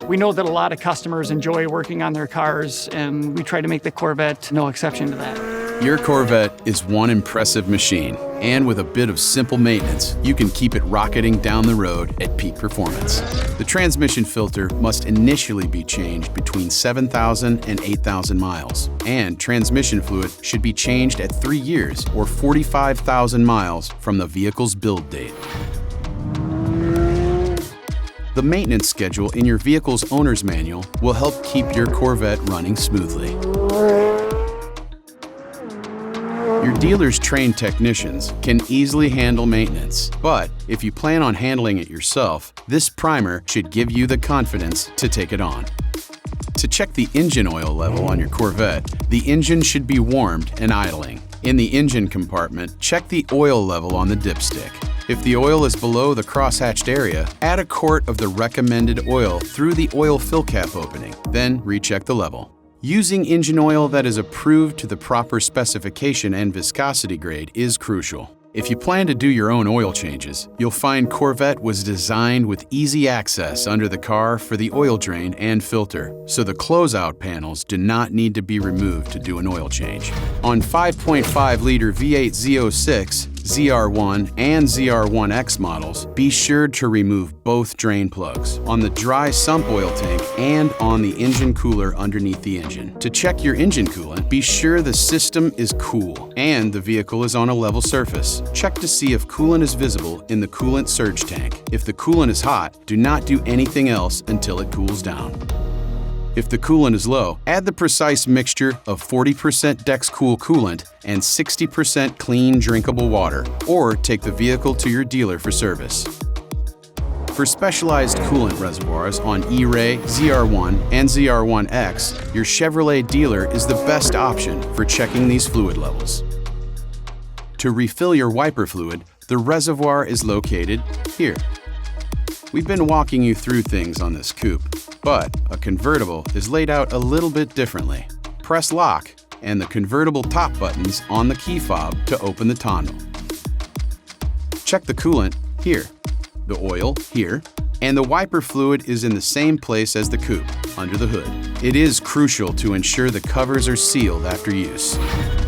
We know that a lot of customers enjoy working on their cars, and we try to make the Corvette no exception to that. Your Corvette is one impressive machine, and with a bit of simple maintenance, you can keep it rocketing down the road at peak performance. The transmission filter must initially be changed between 7,000 and 8,000 miles, and transmission fluid should be changed at 3 years or 45,000 miles from the vehicle's build date. The maintenance schedule in your vehicle's owner's manual will help keep your Corvette running smoothly. Your dealer's trained technicians can easily handle maintenance, but if you plan on handling it yourself, this primer should give you the confidence to take it on. To check the engine oil level on your Corvette, the engine should be warmed and idling. In the engine compartment, check the oil level on the dipstick. If the oil is below the crosshatched area, add a quart of the recommended oil through the oil fill cap opening, then recheck the level. Using engine oil that is approved to the proper specification and viscosity grade is crucial. If you plan to do your own oil changes, you'll find Corvette was designed with easy access under the car for the oil drain and filter, so the closeout panels do not need to be removed to do an oil change. On 5.5-liter V8 Z06, ZR1, and ZR1X models, be sure to remove both drain plugs on the dry sump oil tank and on the engine cooler underneath the engine. To check your engine coolant, be sure the system is cool and the vehicle is on a level surface. Check to see if coolant is visible in the coolant surge tank. If the coolant is hot, do not do anything else until it cools down. If the coolant is low, add the precise mixture of 40% DexCool coolant and 60% clean drinkable water, or take the vehicle to your dealer for service. For specialized coolant reservoirs on E-Ray, ZR1, and ZR1X, your Chevrolet dealer is the best option for checking these fluid levels. To refill your wiper fluid, the reservoir is located here. We've been walking you through things on this coupe, but a convertible is laid out a little bit differently. Press lock and the convertible top buttons on the key fob to open the tonneau. Check the coolant here, the oil here, and the wiper fluid is in the same place as the coupe, under the hood. It is crucial to ensure the covers are sealed after use.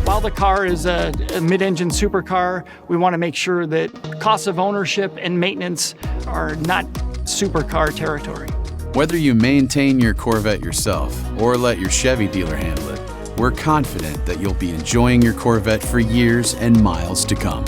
While the car is a mid-engine supercar, we want to make sure that costs of ownership and maintenance are not supercar territory. Whether you maintain your Corvette yourself or let your Chevy dealer handle it, we're confident that you'll be enjoying your Corvette for years and miles to come.